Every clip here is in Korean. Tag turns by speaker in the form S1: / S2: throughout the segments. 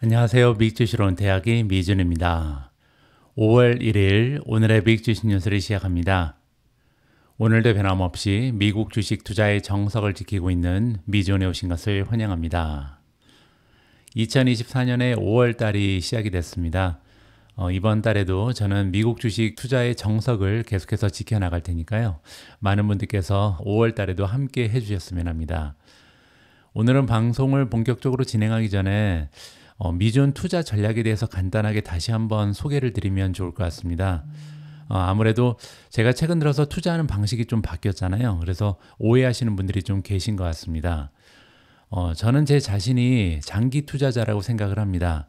S1: 안녕하세요. 미국주식으로는 대학의 미준입니다. 5월 1일 오늘의 미국주식 뉴스를 시작합니다. 오늘도 변함없이 미국 주식 투자의 정석을 지키고 있는 미준에 오신 것을 환영합니다. 2024년의 5월 달이 시작이 됐습니다. 이번 달에도 저는 미국 주식 투자의 정석을 계속해서 지켜나갈 테니까요. 많은 분들께서 5월 달에도 함께 해주셨으면 합니다. 오늘은 방송을 본격적으로 진행하기 전에 미준 투자 전략에 대해서 간단하게 다시 한번 소개를 드리면 좋을 것 같습니다. 아무래도 제가 최근 들어서 투자하는 방식이 좀 바뀌었잖아요. 그래서 오해하시는 분들이 좀 계신 것 같습니다. 저는 제 자신이 장기 투자자라고 생각을 합니다.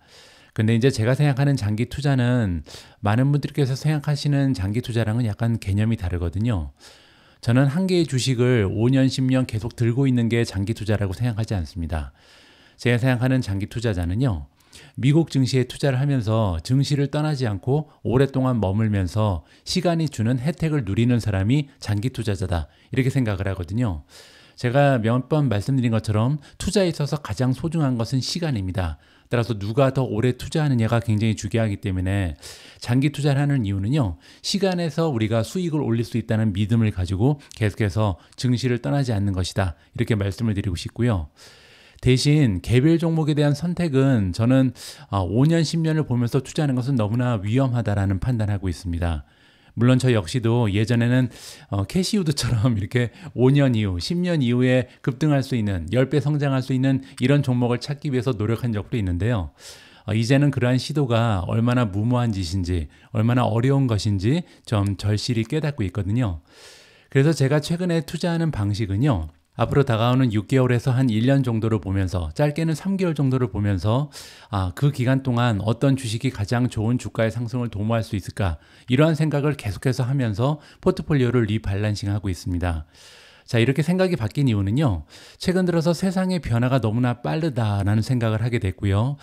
S1: 근데 이제 제가 생각하는 장기 투자는 많은 분들께서 생각하시는 장기 투자랑은 약간 개념이 다르거든요. 저는 한 개의 주식을 5년, 10년 계속 들고 있는 게 장기 투자라고 생각하지 않습니다. 제가 생각하는 장기 투자자는요, 미국 증시에 투자를 하면서 증시를 떠나지 않고 오랫동안 머물면서 시간이 주는 혜택을 누리는 사람이 장기 투자자다, 이렇게 생각을 하거든요. 제가 몇 번 말씀드린 것처럼 투자에 있어서 가장 소중한 것은 시간입니다. 따라서 누가 더 오래 투자하느냐가 굉장히 중요하기 때문에 장기 투자를 하는 이유는요, 시간에서 우리가 수익을 올릴 수 있다는 믿음을 가지고 계속해서 증시를 떠나지 않는 것이다, 이렇게 말씀을 드리고 싶고요. 대신 개별 종목에 대한 선택은 저는 5년, 10년을 보면서 투자하는 것은 너무나 위험하다라는 판단하고 있습니다. 물론 저 역시도 예전에는 캐시우드처럼 이렇게 5년 이후, 10년 이후에 급등할 수 있는, 10배 성장할 수 있는 이런 종목을 찾기 위해서 노력한 적도 있는데요. 이제는 그러한 시도가 얼마나 무모한 짓인지, 얼마나 어려운 것인지 좀 절실히 깨닫고 있거든요. 그래서 제가 최근에 투자하는 방식은요, 앞으로 다가오는 6개월에서 한 1년 정도를 보면서, 짧게는 3개월 정도를 보면서 그 기간 동안 어떤 주식이 가장 좋은 주가의 상승을 도모할 수 있을까, 이러한 생각을 계속해서 하면서 포트폴리오를 리밸런싱하고 있습니다. 자, 이렇게 생각이 바뀐 이유는요, 최근 들어서 세상의 변화가 너무나 빠르다라는 생각을 하게 됐고요.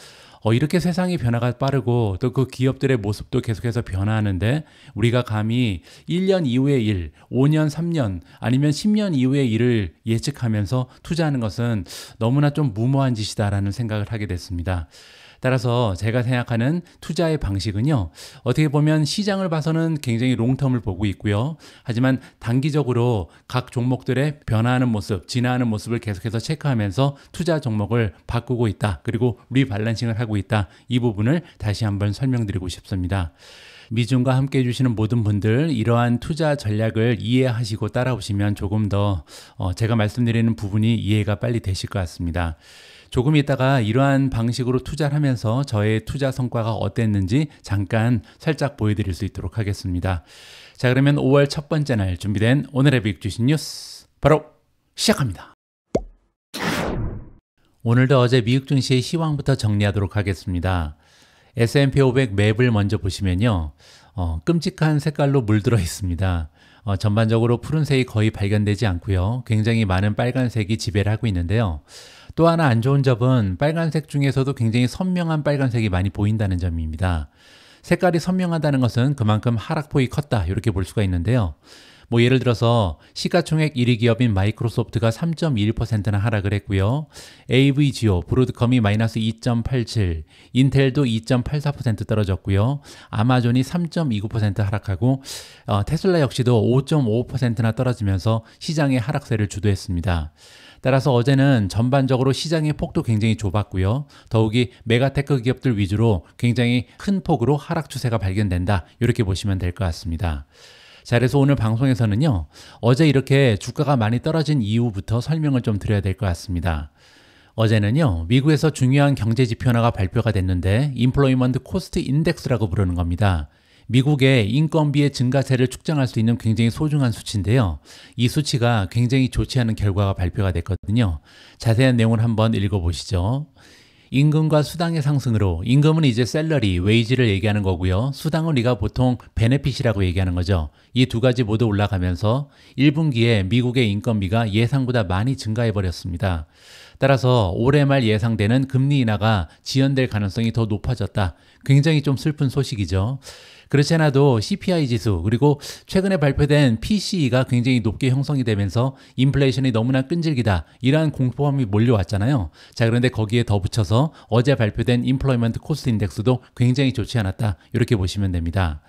S1: 이렇게 세상의 변화가 빠르고 또 그 기업들의 모습도 계속해서 변화하는데, 우리가 감히 1년 이후의 일, 5년, 3년 아니면 10년 이후의 일을 예측하면서 투자하는 것은 너무나 좀 무모한 짓이다라는 생각을 하게 됐습니다. 따라서 제가 생각하는 투자의 방식은요, 어떻게 보면 시장을 봐서는 굉장히 롱텀을 보고 있고요. 하지만 단기적으로 각 종목들의 변화하는 모습, 진화하는 모습을 계속해서 체크하면서 투자 종목을 바꾸고 있다, 그리고 리밸런싱을 하고 있다, 이 부분을 다시 한번 설명드리고 싶습니다. 미준과 함께 해주시는 모든 분들, 이러한 투자 전략을 이해하시고 따라오시면 조금 더 제가 말씀드리는 부분이 이해가 빨리 되실 것 같습니다. 조금 있다가 이러한 방식으로 투자를 하면서 저의 투자 성과가 어땠는지 잠깐 살짝 보여드릴 수 있도록 하겠습니다. 자, 그러면 5월 첫 번째 날 준비된 오늘의 미국 주식 뉴스 바로 시작합니다. 오늘도 어제 미국 증시의 시황부터 정리하도록 하겠습니다. S&P 500 맵을 먼저 보시면요, 끔찍한 색깔로 물들어 있습니다. 전반적으로 푸른색이 거의 발견되지 않고요, 굉장히 많은 빨간색이 지배를 하고 있는데요. 또 하나 안 좋은 점은 빨간색 중에서도 굉장히 선명한 빨간색이 많이 보인다는 점입니다. 색깔이 선명하다는 것은 그만큼 하락폭이 컸다, 이렇게 볼 수가 있는데요. 예를 들어서 시가총액 1위 기업인 마이크로소프트가 3.21%나 하락을 했고요. AVGO, 브로드컴이 마이너스 2.87, 인텔도 2.84% 떨어졌고요. 아마존이 3.29% 하락하고 테슬라 역시도 5.5%나 떨어지면서 시장의 하락세를 주도했습니다. 따라서 어제는 전반적으로 시장의 폭도 굉장히 좁았고요. 더욱이 메가테크 기업들 위주로 굉장히 큰 폭으로 하락 추세가 발견된다, 이렇게 보시면 될 것 같습니다. 자, 그래서 오늘 방송에서는요, 어제 이렇게 주가가 많이 떨어진 이유부터 설명을 좀 드려야 될 것 같습니다. 어제는요, 미국에서 중요한 경제 지표 하나가 발표가 됐는데, 임플로이먼트 코스트 인덱스라고 부르는 겁니다. 미국의 인건비의 증가세를 측정할 수 있는 굉장히 소중한 수치인데요. 이 수치가 굉장히 좋지 않은 결과가 발표가 됐거든요. 자세한 내용을 한번 읽어보시죠. 임금과 수당의 상승으로, 임금은 이제 셀러리, 웨이지를 얘기하는 거고요. 수당은 우리가 보통 베네핏이라고 얘기하는 거죠. 이 두 가지 모두 올라가면서 1분기에 미국의 인건비가 예상보다 많이 증가해버렸습니다. 따라서 올해 말 예상되는 금리 인하가 지연될 가능성이 더 높아졌다. 굉장히 좀 슬픈 소식이죠. 그렇지 않아도 CPI 지수 그리고 최근에 발표된 PCE가 굉장히 높게 형성이 되면서 인플레이션이 너무나 끈질기다 이러한 공포감이 몰려왔잖아요. 자, 그런데 거기에 덧붙여서 어제 발표된 임플로이먼트 코스트 인덱스도 굉장히 좋지 않았다 이렇게 보시면 됩니다.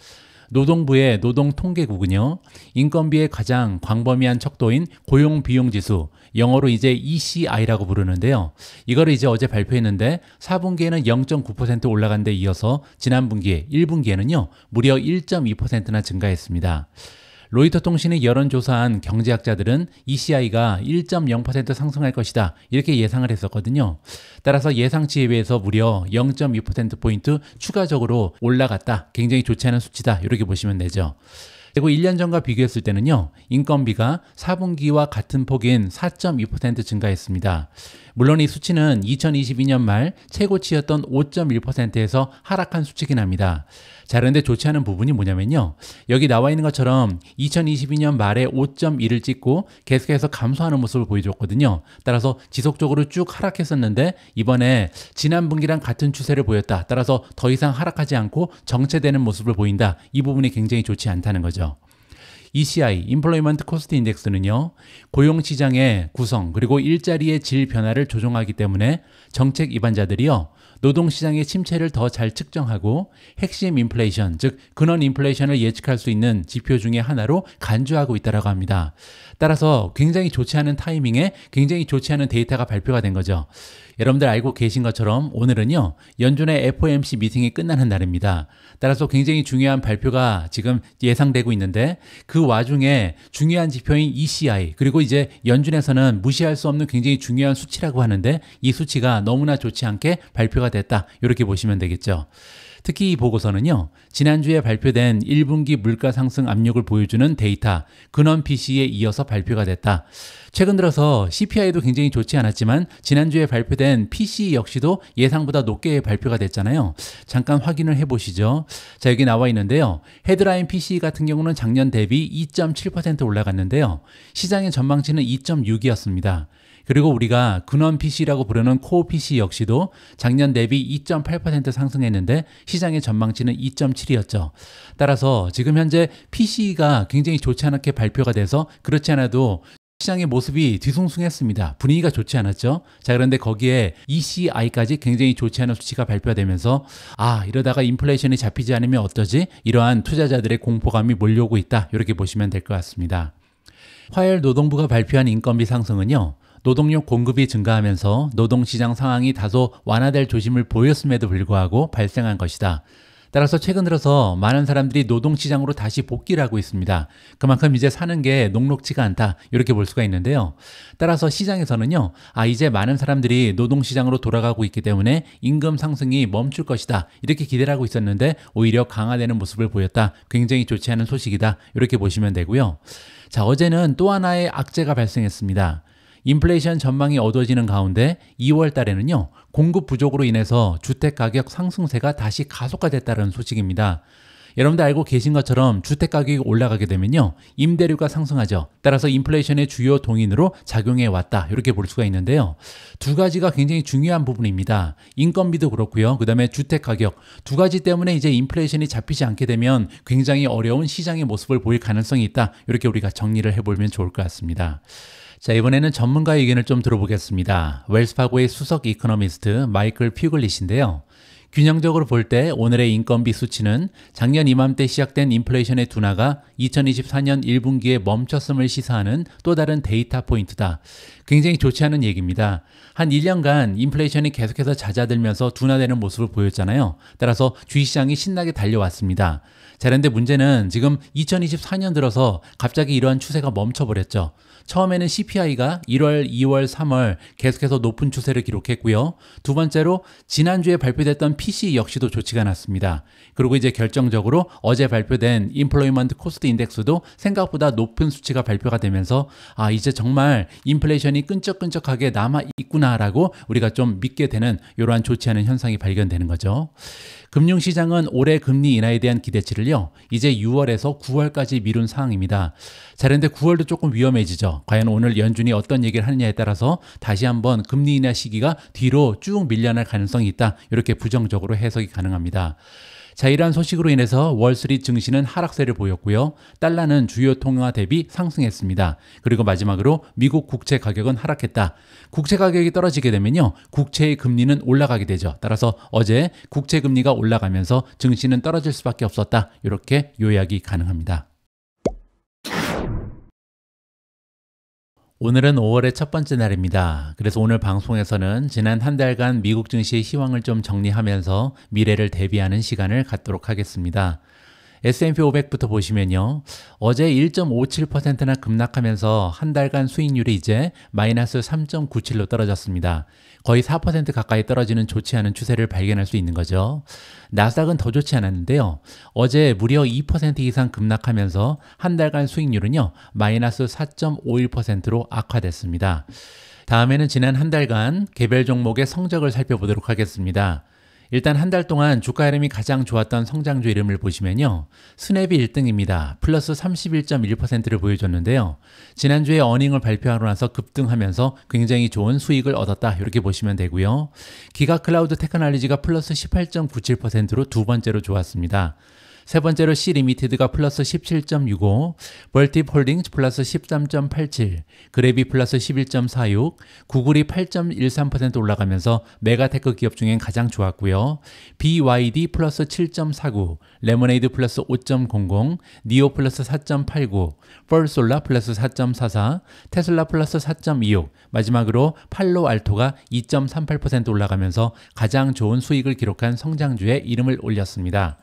S1: 노동부의 노동통계국은요, 인건비의 가장 광범위한 척도인 고용비용지수, 영어로 이제 ECI라고 부르는데요. 이거를 이제 어제 발표했는데 4분기에는 0.9% 올라간 데 이어서 지난 분기에 1분기에는요, 무려 1.2%나 증가했습니다. 로이터 통신이 여론조사한 경제학자들은 ECI가 1.0% 상승할 것이다 이렇게 예상을 했었거든요. 따라서 예상치에 비해서 무려 0.2%포인트 추가적으로 올라갔다. 굉장히 좋지 않은 수치다 이렇게 보시면 되죠. 그리고 1년 전과 비교했을 때는요, 인건비가 4분기와 같은 폭인 4.2% 증가했습니다. 물론 이 수치는 2022년 말 최고치였던 5.1%에서 하락한 수치긴 합니다. 자, 그런데 좋지 않은 부분이 뭐냐면요, 여기 나와 있는 것처럼 2022년 말에 5.1을 찍고 계속해서 감소하는 모습을 보여줬거든요. 따라서 지속적으로 쭉 하락했었는데 이번에 지난 분기랑 같은 추세를 보였다. 따라서 더 이상 하락하지 않고 정체되는 모습을 보인다. 이 부분이 굉장히 좋지 않다는 거죠. ECI, Employment Cost Index는요, 고용시장의 구성 그리고 일자리의 질 변화를 조정하기 때문에 정책 입안자들이요, 노동시장의 침체를 더 잘 측정하고 핵심 인플레이션, 즉 근원 인플레이션을 예측할 수 있는 지표 중에 하나로 간주하고 있다고 합니다. 따라서 굉장히 좋지 않은 타이밍에 굉장히 좋지 않은 데이터가 발표가 된 거죠. 여러분들 알고 계신 것처럼 오늘은요, 연준의 FOMC 미팅이 끝나는 날입니다. 따라서 굉장히 중요한 발표가 지금 예상되고 있는데 그 와중에 중요한 지표인 ECI 그리고 이제 연준에서는 무시할 수 없는 굉장히 중요한 수치라고 하는데 이 수치가 너무나 좋지 않게 발표가 됐다 이렇게 보시면 되겠죠. 특히 이 보고서는요, 지난주에 발표된 1분기 물가 상승 압력을 보여주는 데이터 근원 PC에 이어서 발표가 됐다. 최근 들어서 CPI도 굉장히 좋지 않았지만 지난주에 발표된 PCE 역시도 예상보다 높게 발표가 됐잖아요. 잠깐 확인을 해보시죠. 자, 여기 나와 있는데요. 헤드라인 PCE 같은 경우는 작년 대비 2.7% 올라갔는데요. 시장의 전망치는 2.6이었습니다. 그리고 우리가 근원 PC라고 부르는 코어 PC 역시도 작년 대비 2.8% 상승했는데 시장의 전망치는 2.7이었죠. 따라서 지금 현재 PC가 굉장히 좋지 않게 발표가 돼서 그렇지 않아도 시장의 모습이 뒤숭숭했습니다. 분위기가 좋지 않았죠. 자, 그런데 거기에 ECI까지 굉장히 좋지 않은 수치가 발표되면서 이러다가 인플레이션이 잡히지 않으면 어떠지? 이러한 투자자들의 공포감이 몰려오고 있다. 이렇게 보시면 될 것 같습니다. 화요일 노동부가 발표한 인건비 상승은요, 노동력 공급이 증가하면서 노동시장 상황이 다소 완화될 조짐을 보였음에도 불구하고 발생한 것이다. 따라서 최근 들어서 많은 사람들이 노동시장으로 다시 복귀를 하고 있습니다. 그만큼 이제 사는 게 녹록지가 않다 이렇게 볼 수가 있는데요. 따라서 시장에서는요, 이제 많은 사람들이 노동시장으로 돌아가고 있기 때문에 임금 상승이 멈출 것이다 이렇게 기대를 하고 있었는데 오히려 강화되는 모습을 보였다. 굉장히 좋지 않은 소식이다 이렇게 보시면 되고요. 자, 어제는 또 하나의 악재가 발생했습니다. 인플레이션 전망이 어두워지는 가운데 2월 달에는요, 공급 부족으로 인해서 주택가격 상승세가 다시 가속화됐다는 소식입니다. 여러분들 알고 계신 것처럼 주택가격이 올라가게 되면요, 임대료가 상승하죠. 따라서 인플레이션의 주요 동인으로 작용해 왔다 이렇게 볼 수가 있는데요. 두 가지가 굉장히 중요한 부분입니다. 인건비도 그렇고요. 그 다음에 주택가격 두 가지 때문에 이제 인플레이션이 잡히지 않게 되면 굉장히 어려운 시장의 모습을 보일 가능성이 있다. 이렇게 우리가 정리를 해보면 좋을 것 같습니다. 자, 이번에는 전문가 의견을 좀 들어보겠습니다. 웰스파고의 수석 이코노미스트 마이클 퓨글릿인데요. 균형적으로 볼 때 오늘의 인건비 수치는 작년 이맘때 시작된 인플레이션의 둔화가 2024년 1분기에 멈췄음을 시사하는 또 다른 데이터 포인트다. 굉장히 좋지 않은 얘기입니다. 한 1년간 인플레이션이 계속해서 잦아들면서 둔화되는 모습을 보였잖아요. 따라서 주식시장이 신나게 달려왔습니다. 자, 그런데 문제는 지금 2024년 들어서 갑자기 이러한 추세가 멈춰버렸죠. 처음에는 CPI가 1월, 2월, 3월 계속해서 높은 추세를 기록했고요. 두 번째로 지난주에 발표됐던 PCE 역시도 좋지가 않았습니다. 그리고 이제 결정적으로 어제 발표된 Employment Cost Index도 생각보다 높은 수치가 발표가 되면서 이제 정말 인플레이션이 끈적끈적하게 남아있구나라고 우리가 좀 믿게 되는 이러한 좋지 않은 현상이 발견되는 거죠. 금융시장은 올해 금리 인하에 대한 기대치를요, 이제 6월에서 9월까지 미룬 상황입니다. 자, 그런데 9월도 조금 위험해지죠. 과연 오늘 연준이 어떤 얘기를 하느냐에 따라서 다시 한번 금리 인하 시기가 뒤로 쭉 밀려날 가능성이 있다. 이렇게 부정적으로 해석이 가능합니다. 자, 이러한 소식으로 인해서 월스트리트 증시는 하락세를 보였고요. 달러는 주요 통화 대비 상승했습니다. 그리고 마지막으로 미국 국채 가격은 하락했다. 국채 가격이 떨어지게 되면요, 국채의 금리는 올라가게 되죠. 따라서 어제 국채 금리가 올라가면서 증시는 떨어질 수밖에 없었다. 이렇게 요약이 가능합니다. 오늘은 5월의 첫 번째 날입니다. 그래서 오늘 방송에서는 지난 한 달간 미국 증시의 희망을 좀 정리하면서 미래를 대비하는 시간을 갖도록 하겠습니다. S&P 500부터 보시면요, 어제 1.57%나 급락하면서 한 달간 수익률이 이제 마이너스 3.97로 떨어졌습니다. 거의 4% 가까이 떨어지는 좋지 않은 추세를 발견할 수 있는 거죠. 나스닥은 더 좋지 않았는데요, 어제 무려 2% 이상 급락하면서 한 달간 수익률은요 마이너스 4.51%로 악화됐습니다. 다음에는 지난 한 달간 개별 종목의 성적을 살펴보도록 하겠습니다. 일단 한 달 동안 주가 흐름이 가장 좋았던 성장주 이름을 보시면요, 스냅이 1등입니다. 플러스 31.1%를 보여줬는데요. 지난주에 어닝을 발표하고 나서 급등하면서 굉장히 좋은 수익을 얻었다, 이렇게 보시면 되고요. 기가 클라우드 테크놀로지가 플러스 18.97%로 두 번째로 좋았습니다. 세 번째로 C리미티드가 플러스 17.65, 벌팁 홀딩스 플러스 13.87, 그래비 플러스 11.46, 구글이 8.13% 올라가면서 메가테크 기업 중엔 가장 좋았고요. BYD 플러스 7.49, 레모네이드 플러스 5.00, 니오 플러스 4.89, 펄솔라 플러스 4.44, 테슬라 플러스 4.26, 마지막으로 팔로알토가 2.38% 올라가면서 가장 좋은 수익을 기록한 성장주에 이름을 올렸습니다.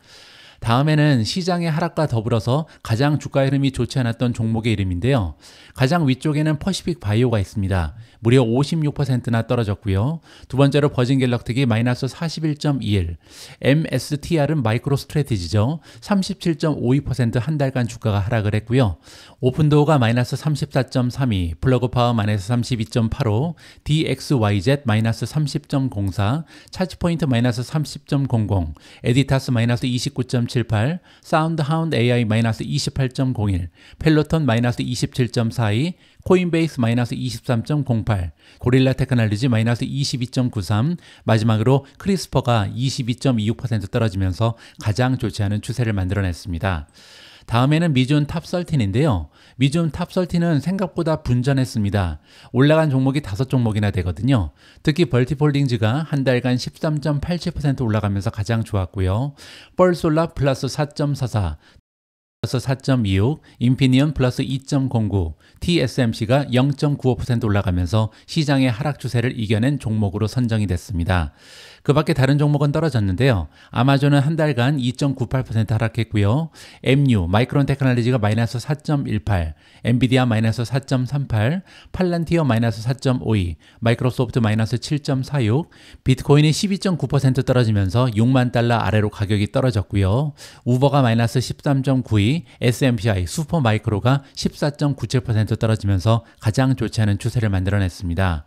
S1: 다음에는 시장의 하락과 더불어서 가장 주가 흐름이 좋지 않았던 종목의 이름인데요. 가장 위쪽에는 퍼시픽 바이오가 있습니다. 무려 56%나 떨어졌고요. 두 번째로 버진 갤럭틱이 마이너스 41.21, MSTR은 마이크로 스트래티지죠. 37.52% 한 달간 주가가 하락을 했고요. 오픈도어가 마이너스 34.32, 플러그파워 마이너스 32.85, DXYZ 마이너스 30.04, 차지포인트 마이너스 30.00, 에디타스 마이너스 29.78, 사운드하운드 AI 마이너스 28.01, 펠로톤 마이너스 27.42, 코인베이스 마이너스 23.08, 고릴라 테크놀로지 마이너스 22.93, 마지막으로 크리스퍼가 22.26% 떨어지면서 가장 좋지 않은 추세를 만들어냈습니다. 다음에는 미준 탑13인데요. 미준 탑13는 생각보다 분전했습니다. 올라간 종목이 5종목이나 되거든요. 특히 벌티폴딩즈가 한 달간 13.87% 올라가면서 가장 좋았고요. 펄솔라 플러스 4.44, 플러스 4.26, 인피니언 플러스 2.09, TSMC가 0.95% 올라가면서 시장의 하락 추세를 이겨낸 종목으로 선정이 됐습니다. 그 밖에 다른 종목은 떨어졌는데요. 아마존은 한 달간 2.98% 하락했고요. MU, 마이크론 테크놀로지가 마이너스 4.18, 엔비디아 마이너스 4.38, 팔란티어 마이너스 4.52, 마이크로소프트 마이너스 7.46, 비트코인이 12.9% 떨어지면서 6만 달러 아래로 가격이 떨어졌고요. 우버가 마이너스 13.92, SMPI, 슈퍼마이크로가 14.97% 떨어지면서 가장 좋지 않은 추세를 만들어냈습니다.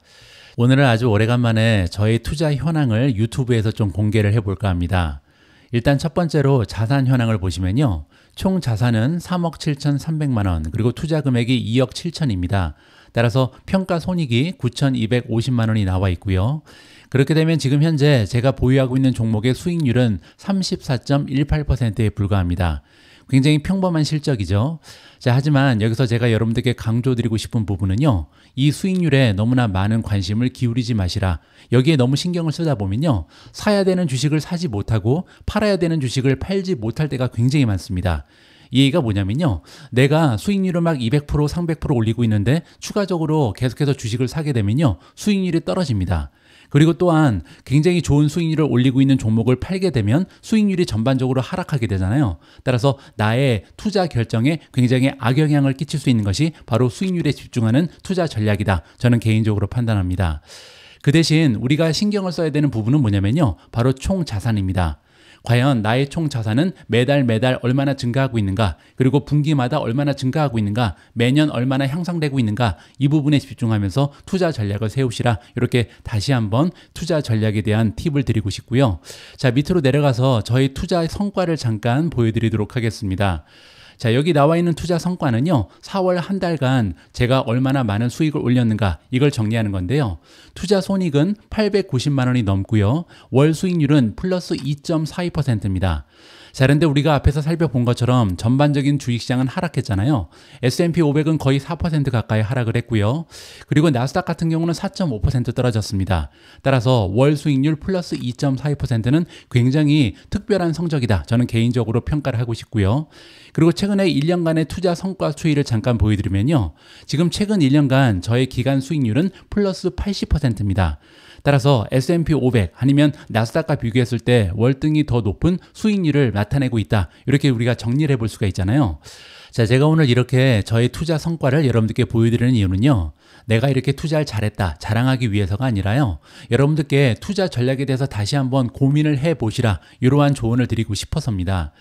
S1: 오늘은 아주 오래간만에 저의 투자 현황을 유튜브에서 좀 공개를 해볼까 합니다. 일단 첫 번째로 자산 현황을 보시면요, 총 자산은 3억 7,300만 원, 그리고 투자 금액이 2억 7천입니다. 따라서 평가 손익이 9,250만 원이 나와 있고요. 그렇게 되면 지금 현재 제가 보유하고 있는 종목의 수익률은 34.18%에 불과합니다. 굉장히 평범한 실적이죠. 자, 하지만 여기서 제가 여러분들께 강조드리고 싶은 부분은요, 이 수익률에 너무나 많은 관심을 기울이지 마시라. 여기에 너무 신경을 쓰다 보면요, 사야 되는 주식을 사지 못하고 팔아야 되는 주식을 팔지 못할 때가 굉장히 많습니다. 이 얘기가 뭐냐면요, 내가 수익률을 막 200%, 300% 올리고 있는데 추가적으로 계속해서 주식을 사게 되면요, 수익률이 떨어집니다. 그리고 또한 굉장히 좋은 수익률을 올리고 있는 종목을 팔게 되면 수익률이 전반적으로 하락하게 되잖아요. 따라서 나의 투자 결정에 굉장히 악영향을 끼칠 수 있는 것이 바로 수익률에 집중하는 투자 전략이다. 저는 개인적으로 판단합니다. 그 대신 우리가 신경을 써야 되는 부분은 뭐냐면요, 바로 총 자산입니다. 과연 나의 총 자산은 매달 얼마나 증가하고 있는가, 그리고 분기마다 얼마나 증가하고 있는가, 매년 얼마나 향상되고 있는가, 이 부분에 집중하면서 투자 전략을 세우시라. 이렇게 다시 한번 투자 전략에 대한 팁을 드리고 싶고요. 자, 밑으로 내려가서 저희 투자 성과를 잠깐 보여드리도록 하겠습니다. 자, 여기 나와 있는 투자 성과는요, 4월 한 달간 제가 얼마나 많은 수익을 올렸는가, 이걸 정리하는 건데요. 투자 손익은 890만 원이 넘고요. 월 수익률은 플러스 2.42%입니다. 자, 그런데 우리가 앞에서 살펴본 것처럼 전반적인 주식시장은 하락했잖아요. S&P 500은 거의 4% 가까이 하락을 했고요. 그리고 나스닥 같은 경우는 4.5% 떨어졌습니다. 따라서 월 수익률 플러스 2.42%는 굉장히 특별한 성적이다. 저는 개인적으로 평가를 하고 싶고요. 그리고 최근에 1년간의 투자 성과 추이를 잠깐 보여드리면요. 지금 최근 1년간 저의 기간 수익률은 플러스 80%입니다. 따라서 S&P 500 아니면 나스닥과 비교했을 때 월등히 더 높은 수익률을 나타내고 있다. 이렇게 우리가 정리를 해볼 수가 있잖아요. 자, 제가 오늘 이렇게 저의 투자 성과를 여러분들께 보여드리는 이유는요. 내가 이렇게 투자를 잘했다, 자랑하기 위해서가 아니라요. 여러분들께 투자 전략에 대해서 다시 한번 고민을 해보시라, 이러한 조언을 드리고 싶어서입니다.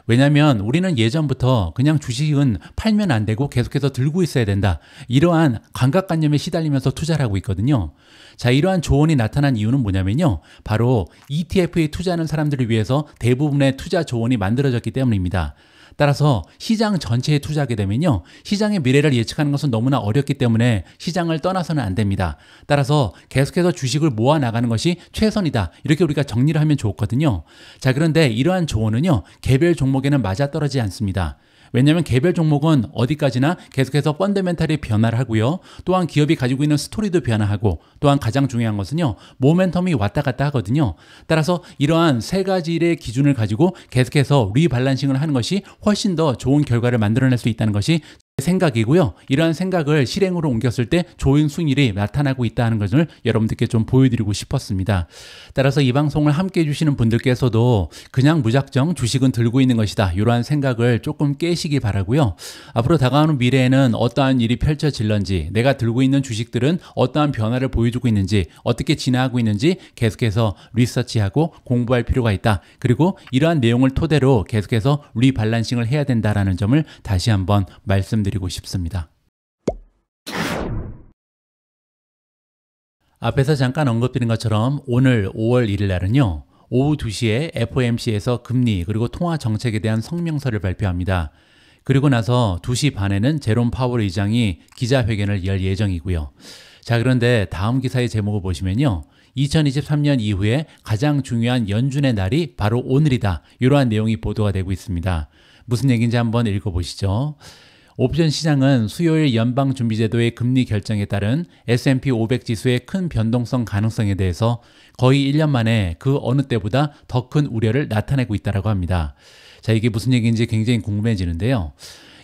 S1: 왜냐하면 우리는 예전부터 그냥 주식은 팔면 안 되고 계속해서 들고 있어야 된다, 이러한 감각관념에 시달리면서 투자를 하고 있거든요. 자, 이러한 조언이 나타난 이유는 뭐냐면요. 바로 ETF에 투자하는 사람들을 위해서 대부분의 투자 조언이 만들어졌기 때문입니다. 따라서 시장 전체에 투자하게 되면요. 시장의 미래를 예측하는 것은 너무나 어렵기 때문에 시장을 떠나서는 안 됩니다. 따라서 계속해서 주식을 모아 나가는 것이 최선이다. 이렇게 우리가 정리를 하면 좋거든요. 자, 그런데 이러한 조언은요. 개별 종목에는 맞아떨어지지 않습니다. 왜냐하면 개별 종목은 어디까지나 계속해서 펀더멘탈이 변화를 하고요. 또한 기업이 가지고 있는 스토리도 변화하고, 또한 가장 중요한 것은요. 모멘텀이 왔다 갔다 하거든요. 따라서 이러한 세 가지의 기준을 가지고 계속해서 리밸런싱을 하는 것이 훨씬 더 좋은 결과를 만들어낼 수 있다는 것이 생각이고요. 이러한 생각을 실행으로 옮겼을 때 좋은 수익률이 나타나고 있다는 것을 여러분들께 좀 보여드리고 싶었습니다. 따라서 이 방송을 함께 해주시는 분들께서도 그냥 무작정 주식은 들고 있는 것이다, 이러한 생각을 조금 깨시기 바라고요. 앞으로 다가오는 미래에는 어떠한 일이 펼쳐질런지, 내가 들고 있는 주식들은 어떠한 변화를 보여주고 있는지, 어떻게 진화하고 있는지 계속해서 리서치하고 공부할 필요가 있다. 그리고 이러한 내용을 토대로 계속해서 리밸런싱을 해야 된다는 점을 다시 한번 말씀드리고 싶습니다. 앞에서 잠깐 언급드린 것처럼 오늘 5월 1일 날은요. 오후 2시에 FOMC에서 금리 그리고 통화 정책에 대한 성명서를 발표합니다. 그리고 나서 2시 반에는 제롬 파월 의장이 기자회견을 열 예정이고요. 자, 그런데 다음 기사의 제목을 보시면요. 2023년 이후에 가장 중요한 연준의 날이 바로 오늘이다. 이러한 내용이 보도가 되고 있습니다. 무슨 얘기인지 한번 읽어보시죠. 옵션 시장은 수요일 연방준비제도의 금리 결정에 따른 S&P 500 지수의 큰 변동성 가능성에 대해서 거의 1년 만에 그 어느 때보다 더 큰 우려를 나타내고 있다고 합니다. 자, 이게 무슨 얘기인지 굉장히 궁금해지는데요.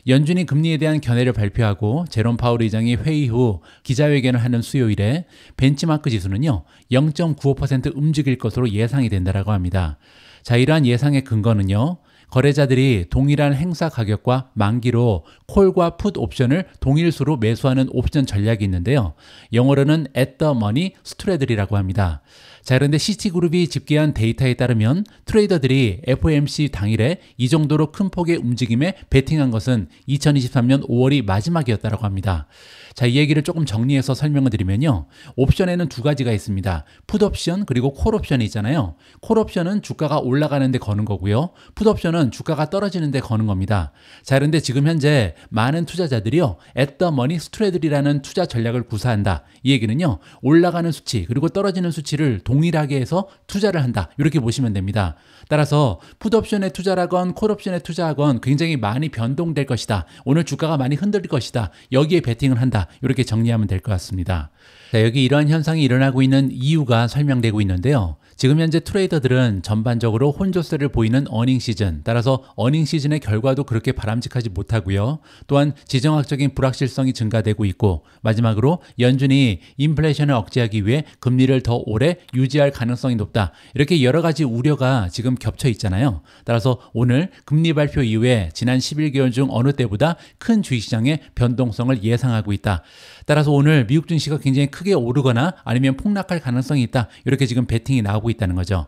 S1: 연준이 금리에 대한 견해를 발표하고 제롬 파월 의장이 회의 후 기자회견을 하는 수요일에 벤치마크 지수는요 0.95% 움직일 것으로 예상이 된다고 합니다. 자, 이러한 예상의 근거는요. 거래자들이 동일한 행사 가격과 만기로 콜과 풋 옵션을 동일 수로 매수하는 옵션 전략이 있는데요. 영어로는 at the money 스트래들이라고 합니다. 자, 그런데 시티그룹이 집계한 데이터에 따르면 트레이더들이 FOMC 당일에 이 정도로 큰 폭의 움직임에 베팅한 것은 2023년 5월이 마지막이었다고 합니다. 자, 이 얘기를 조금 정리해서 설명을 드리면요. 옵션에는 두 가지가 있습니다. 풋 옵션 그리고 콜 옵션이 있잖아요. 콜 옵션은 주가가 올라가는데 거는 거고요. 풋 옵션은 주가가 떨어지는데 거는 겁니다. 자, 그런데 지금 현재 많은 투자자들이요. at the money 스트래들이라는 투자 전략을 구사한다. 이 얘기는요. 올라가는 수치 그리고 떨어지는 수치를 동일하게 해서 투자를 한다. 이렇게 보시면 됩니다. 따라서 풋 옵션에 투자하건 콜 옵션에 투자하건 굉장히 많이 변동될 것이다. 오늘 주가가 많이 흔들릴 것이다. 여기에 베팅을 한다. 이렇게 정리하면 될 것 같습니다. 자, 여기 이러한 현상이 일어나고 있는 이유가 설명되고 있는데요. 지금 현재 트레이더들은 전반적으로 혼조세를 보이는 어닝 시즌, 따라서 어닝 시즌의 결과도 그렇게 바람직하지 못하고요. 또한 지정학적인 불확실성이 증가되고 있고, 마지막으로 연준이 인플레이션을 억제하기 위해 금리를 더 오래 유지할 가능성이 높다. 이렇게 여러 가지 우려가 지금 겹쳐 있잖아요. 따라서 오늘 금리 발표 이후에 지난 11개월 중 어느 때보다 큰 주식시장의 변동성을 예상하고 있다. 따라서 오늘 미국 증시가 굉장히 크게 오르거나 아니면 폭락할 가능성이 있다. 이렇게 지금 베팅이 나오고 있다는 거죠.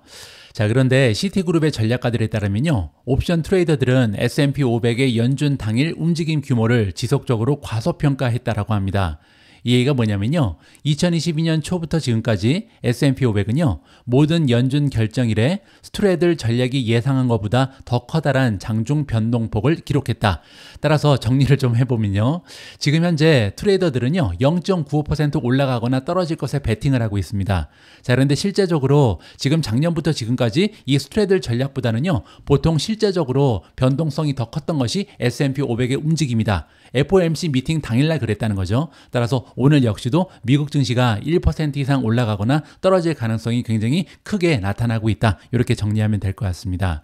S1: 자, 그런데 시티그룹의 전략가들에 따르면요. 옵션 트레이더들은 S&P 500의 연준 당일 움직임 규모를 지속적으로 과소평가했다라고 합니다. 이 얘기가 뭐냐면요. 2022년 초부터 지금까지 S&P 500은요. 모든 연준 결정일에 스트레들 전략이 예상한 것보다 더 커다란 장중 변동폭을 기록했다. 따라서 정리를 좀 해보면요. 지금 현재 트레이더들은요. 0.95% 올라가거나 떨어질 것에 베팅을 하고 있습니다. 자, 그런데 실제적으로 지금 작년부터 지금까지 이 스트레들 전략보다는요. 보통 실제적으로 변동성이 더 컸던 것이 S&P 500의 움직임이다. FOMC 미팅 당일날 그랬다는 거죠. 따라서 오늘 역시도 미국 증시가 1% 이상 올라가거나 떨어질 가능성이 굉장히 크게 나타나고 있다. 이렇게 정리하면 될 것 같습니다.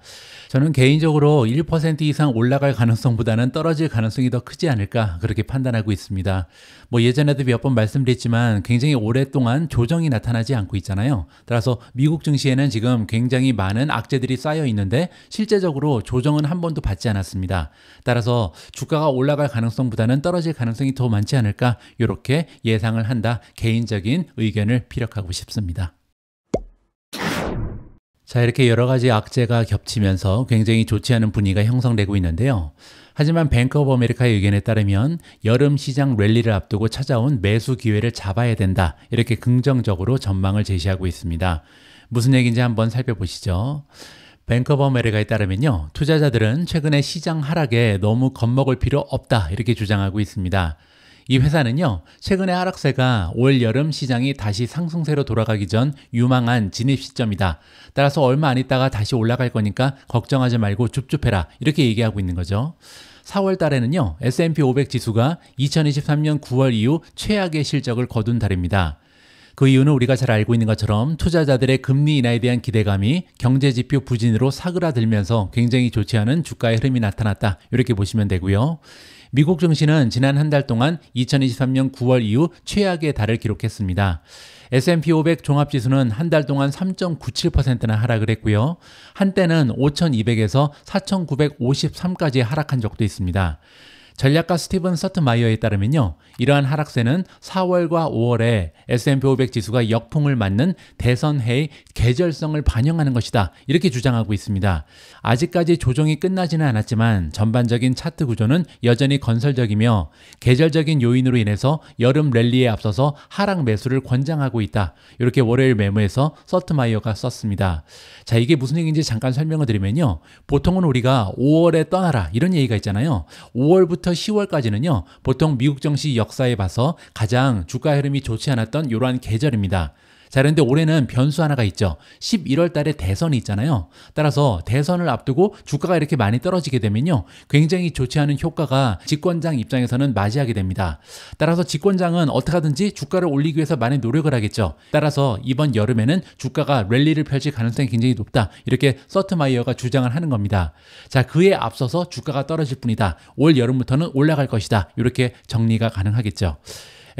S1: 저는 개인적으로 1% 이상 올라갈 가능성보다는 떨어질 가능성이 더 크지 않을까 그렇게 판단하고 있습니다. 뭐 예전에도 몇 번 말씀드렸지만 굉장히 오랫동안 조정이 나타나지 않고 있잖아요. 따라서 미국 증시에는 지금 굉장히 많은 악재들이 쌓여 있는데 실제적으로 조정은 한 번도 받지 않았습니다. 따라서 주가가 올라갈 가능성보다는 떨어질 가능성이 더 많지 않을까 이렇게 예상을 한다. 개인적인 의견을 피력하고 싶습니다. 자, 이렇게 여러 가지 악재가 겹치면서 굉장히 좋지 않은 분위기가 형성되고 있는데요. 하지만 뱅크 오브 아메리카의 의견에 따르면 여름 시장 랠리를 앞두고 찾아온 매수 기회를 잡아야 된다. 이렇게 긍정적으로 전망을 제시하고 있습니다. 무슨 얘기인지 한번 살펴보시죠. 뱅크 오브 아메리카에 따르면요. 투자자들은 최근에 시장 하락에 너무 겁먹을 필요 없다. 이렇게 주장하고 있습니다. 이 회사는요, 최근의 하락세가 올 여름 시장이 다시 상승세로 돌아가기 전 유망한 진입 시점이다. 따라서 얼마 안 있다가 다시 올라갈 거니까 걱정하지 말고 줍줍해라. 이렇게 얘기하고 있는 거죠. 4월 달에는요, S&P 500 지수가 2023년 9월 이후 최악의 실적을 거둔 달입니다. 그 이유는 우리가 잘 알고 있는 것처럼 투자자들의 금리 인하에 대한 기대감이 경제지표 부진으로 사그라들면서 굉장히 좋지 않은 주가의 흐름이 나타났다. 이렇게 보시면 되고요. 미국 증시는 지난 한 달 동안 2023년 9월 이후 최악의 달을 기록했습니다. S&P 500 종합지수는 한 달 동안 3.97%나 하락을 했고요. 한때는 5,200에서 4,953까지 하락한 적도 있습니다. 전략가 스티븐 서트마이어에 따르면요. 이러한 하락세는 4월과 5월에 S&P 500 지수가 역풍을 맞는 대선해의 계절성을 반영하는 것이다. 이렇게 주장하고 있습니다. 아직까지 조정이 끝나지는 않았지만 전반적인 차트 구조는 여전히 건설적이며 계절적인 요인으로 인해서 여름 랠리에 앞서서 하락 매수를 권장하고 있다. 이렇게 월요일 메모에서 서트마이어가 썼습니다. 자, 이게 무슨 얘기인지 잠깐 설명을 드리면요. 보통은 우리가 5월에 떠나라 이런 얘기가 있잖아요. 5월부터 10월까지는요. 보통 미국 증시 역사에 봐서 가장 주가 흐름이 좋지 않았던 이러한 계절입니다. 자, 그런데 올해는 변수 하나가 있죠. 11월 달에 대선이 있잖아요. 따라서 대선을 앞두고 주가가 이렇게 많이 떨어지게 되면요. 굉장히 좋지 않은 효과가 집권당 입장에서는 맞이하게 됩니다. 따라서 집권당은 어떻게 하든지 주가를 올리기 위해서 많이 노력을 하겠죠. 따라서 이번 여름에는 주가가 랠리를 펼칠 가능성이 굉장히 높다. 이렇게 서트마이어가 주장을 하는 겁니다. 자, 그에 앞서서 주가가 떨어질 뿐이다. 올 여름부터는 올라갈 것이다. 이렇게 정리가 가능하겠죠.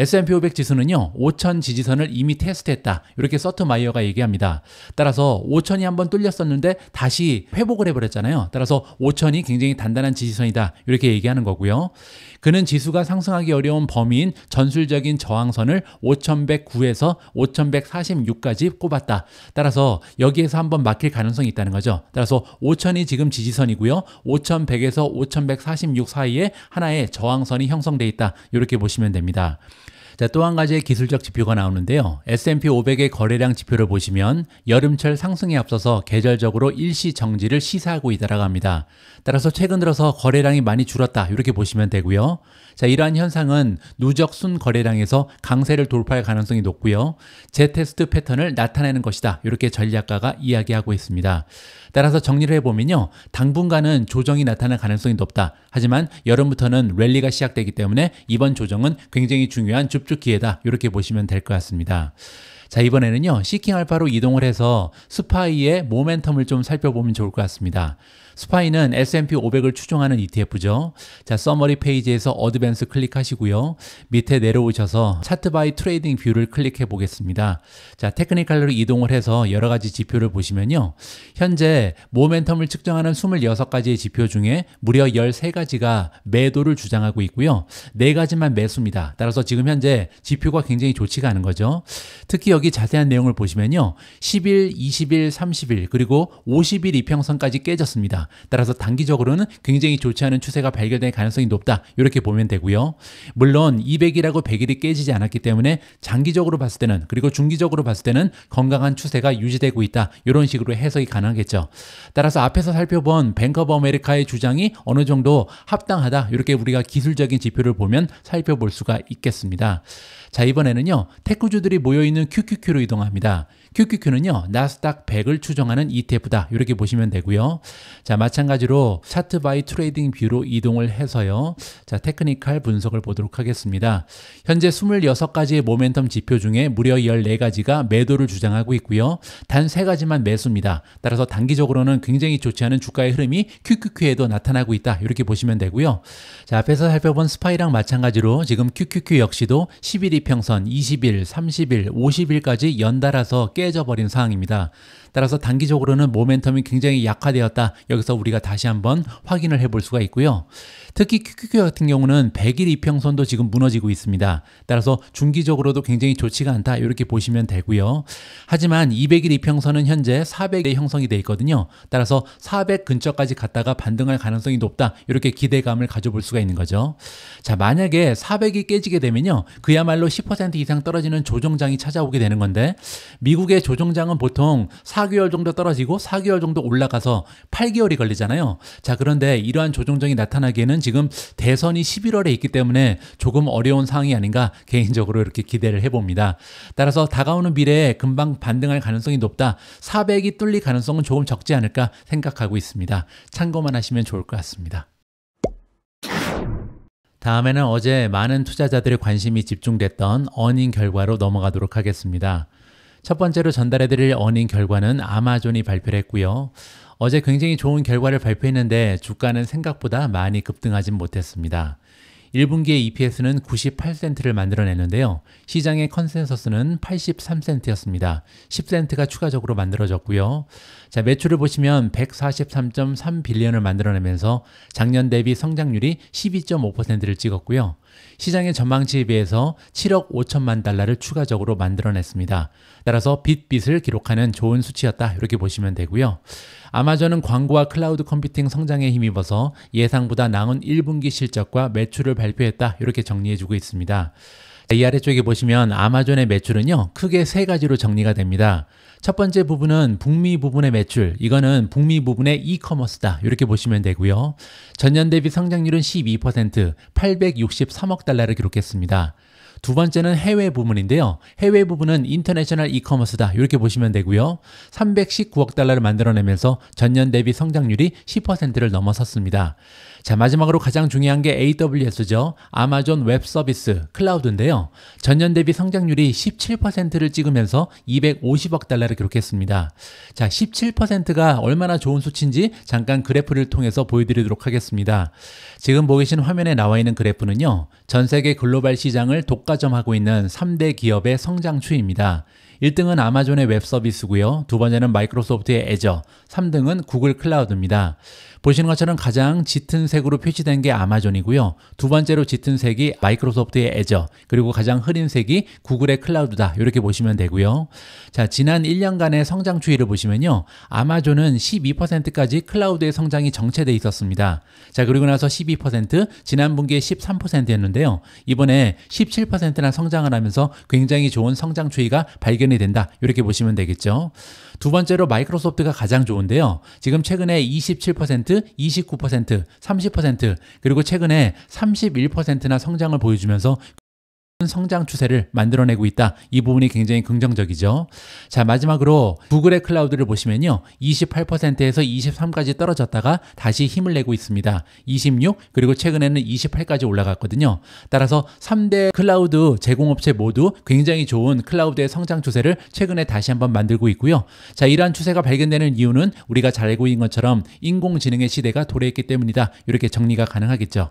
S1: S&P 500 지수는요, 5,000 지지선을 이미 테스트했다. 이렇게 서트마이어가 얘기합니다. 따라서 5,000이 한번 뚫렸었는데 다시 회복을 해버렸잖아요. 따라서 5,000이 굉장히 단단한 지지선이다. 이렇게 얘기하는 거고요. 그는 지수가 상승하기 어려운 범위인 전술적인 저항선을 5,109에서 5,146까지 꼽았다. 따라서 여기에서 한번 막힐 가능성이 있다는 거죠. 따라서 5,000이 지금 지지선이고요. 5,100에서 5,146 사이에 하나의 저항선이 형성돼 있다. 이렇게 보시면 됩니다. 자, 또 한 가지의 기술적 지표가 나오는데요. S&P 500의 거래량 지표를 보시면 여름철 상승에 앞서서 계절적으로 일시 정지를 시사하고 있다라고 합니다. 따라서 최근 들어서 거래량이 많이 줄었다. 이렇게 보시면 되고요. 자, 이러한 현상은 누적 순 거래량에서 강세를 돌파할 가능성이 높고요. 재테스트 패턴을 나타내는 것이다. 이렇게 전략가가 이야기하고 있습니다. 따라서 정리를 해보면요. 당분간은 조정이 나타날 가능성이 높다. 하지만 여름부터는 랠리가 시작되기 때문에 이번 조정은 굉장히 중요한 줍줍 기회다. 이렇게 보시면 될 것 같습니다. 자, 이번에는요. 시킹 알파로 이동을 해서 스파이의 모멘텀을 좀 살펴보면 좋을 것 같습니다. 스파이는 S&P 500을 추종하는 ETF죠. 자, 서머리 페이지에서 어드밴스 클릭하시고요. 밑에 내려오셔서 차트 바이 트레이딩 뷰를 클릭해 보겠습니다. 자, 테크니컬로 이동을 해서 여러 가지 지표를 보시면요. 현재 모멘텀을 측정하는 26가지의 지표 중에 무려 13가지가 매도를 주장하고 있고요. 4가지만 매수입니다. 따라서 지금 현재 지표가 굉장히 좋지가 않은 거죠. 특히 여기 자세한 내용을 보시면요. 10일, 20일, 30일, 그리고 50일 이평선까지 깨졌습니다. 있습니다. 따라서 단기적으로는 굉장히 좋지 않은 추세가 발견될 가능성이 높다. 이렇게 보면 되고요. 물론 200일하고 100일이 깨지지 않았기 때문에 장기적으로 봤을 때는, 그리고 중기적으로 봤을 때는 건강한 추세가 유지되고 있다. 이런 식으로 해석이 가능하겠죠. 따라서 앞에서 살펴본 뱅크 오브 아메리카의 주장이 어느 정도 합당하다. 이렇게 우리가 기술적인 지표를 보면 살펴볼 수가 있겠습니다. 자, 이번에는요, 테크주들이 모여있는 QQQ로 이동합니다. QQQ는요, 나스닥 100을 추정하는 ETF다. 이렇게 보시면 되고요. 자, 마찬가지로 차트 바이 트레이딩 뷰로 이동을 해서요. 자, 테크니컬 분석을 보도록 하겠습니다. 현재 26가지의 모멘텀 지표 중에 무려 14가지가 매도를 주장하고 있고요. 단 3가지만 매수입니다. 따라서 단기적으로는 굉장히 좋지 않은 주가의 흐름이 QQQ에도 나타나고 있다. 이렇게 보시면 되고요. 자, 앞에서 살펴본 스파이랑 마찬가지로 지금 QQQ 역시도 11 이평선, 20일, 30일, 50일까지 연달아서 깨져버린 상황입니다. 따라서 단기적으로는 모멘텀이 굉장히 약화되었다. 여기서 우리가 다시 한번 확인을 해볼 수가 있고요. 특히 QQQ 같은 경우는 100일 이평선도 지금 무너지고 있습니다. 따라서 중기적으로도 굉장히 좋지가 않다. 이렇게 보시면 되고요. 하지만 200일 이평선은 현재 400에 형성이 되어 있거든요. 따라서 400 근처까지 갔다가 반등할 가능성이 높다. 이렇게 기대감을 가져볼 수가 있는 거죠. 자, 만약에 400이 깨지게 되면요, 그야말로 10% 이상 떨어지는 조정장이 찾아오게 되는 건데, 미국의 조정장은 보통 4개월 정도 떨어지고 4개월 정도 올라가서 8개월이 걸리잖아요. 자, 그런데 이러한 조정장이 나타나기에는 지금 대선이 11월에 있기 때문에 조금 어려운 상황이 아닌가 개인적으로 이렇게 기대를 해봅니다. 따라서 다가오는 미래에 금방 반등할 가능성이 높다. 400이 뚫릴 가능성은 조금 적지 않을까 생각하고 있습니다. 참고만 하시면 좋을 것 같습니다. 다음에는 어제 많은 투자자들의 관심이 집중됐던 어닝 결과로 넘어가도록 하겠습니다. 첫 번째로 전달해드릴 어닝 결과는 아마존이 발표를 했고요. 어제 굉장히 좋은 결과를 발표했는데 주가는 생각보다 많이 급등하진 못했습니다. 1분기의 EPS는 98센트를 만들어냈는데요. 시장의 컨센서스는 83센트였습니다. 10센트가 추가적으로 만들어졌고요. 자, 매출을 보시면 143.3빌리언을 만들어내면서 작년 대비 성장률이 12.5%를 찍었고요. 시장의 전망치에 비해서 7억 5천만 달러를 추가적으로 만들어냈습니다. 따라서 빚을 기록하는 좋은 수치였다. 이렇게 보시면 되고요. 아마존은 광고와 클라우드 컴퓨팅 성장에 힘입어서 예상보다 나은 1분기 실적과 매출을 발표했다. 이렇게 정리해주고 있습니다. 이 아래쪽에 보시면 아마존의 매출은요, 크게 3가지로 정리가 됩니다. 첫 번째 부분은 북미 부분의 매출, 이거는 북미 부분의 이커머스다. 이렇게 보시면 되고요. 전년 대비 성장률은 12%, 863억 달러를 기록했습니다. 두 번째는 해외 부분인데요. 해외 부분은 인터내셔널 이커머스다. 이렇게 보시면 되고요. 319억 달러를 만들어내면서 전년 대비 성장률이 10%를 넘어섰습니다. 자, 마지막으로 가장 중요한 게 AWS죠. 아마존 웹 서비스 클라우드인데요. 전년 대비 성장률이 17%를 찍으면서 250억 달러를 기록했습니다. 자, 17%가 얼마나 좋은 수치인지 잠깐 그래프를 통해서 보여드리도록 하겠습니다. 지금 보고 계신 화면에 나와 있는 그래프는요, 전 세계 글로벌 시장을 독과점하고 있는 3대 기업의 성장 추이입니다. 1등은 아마존의 웹 서비스고요. 두 번째는 마이크로소프트의 애저, 3등은 구글 클라우드입니다. 보시는 것처럼 가장 짙은 색으로 표시된 게 아마존이고요. 두 번째로 짙은 색이 마이크로소프트의 애저, 그리고 가장 흐린 색이 구글의 클라우드다. 이렇게 보시면 되고요. 자, 지난 1년간의 성장 추이를 보시면요, 아마존은 12%까지 클라우드의 성장이 정체돼 있었습니다. 자, 그리고 나서 12%, 지난 분기에 13%였는데요. 이번에 17%나 성장을 하면서 굉장히 좋은 성장 추이가 발견이 된다. 이렇게 보시면 되겠죠. 두 번째로 마이크로소프트가 가장 좋은데요. 지금 최근에 27%, 29%, 30%, 그리고 최근에 31%나 성장을 보여주면서 성장 추세를 만들어내고 있다. 이 부분이 굉장히 긍정적이죠. 자, 마지막으로 구글의 클라우드를 보시면요, 28%에서 23까지 떨어졌다가 다시 힘을 내고 있습니다. 26, 그리고 최근에는 28까지 올라갔거든요. 따라서 3대 클라우드 제공업체 모두 굉장히 좋은 클라우드의 성장 추세를 최근에 다시 한번 만들고 있고요. 자, 이러한 추세가 발견되는 이유는 우리가 잘 알고 있는 것처럼 인공지능의 시대가 도래했기 때문이다. 이렇게 정리가 가능하겠죠.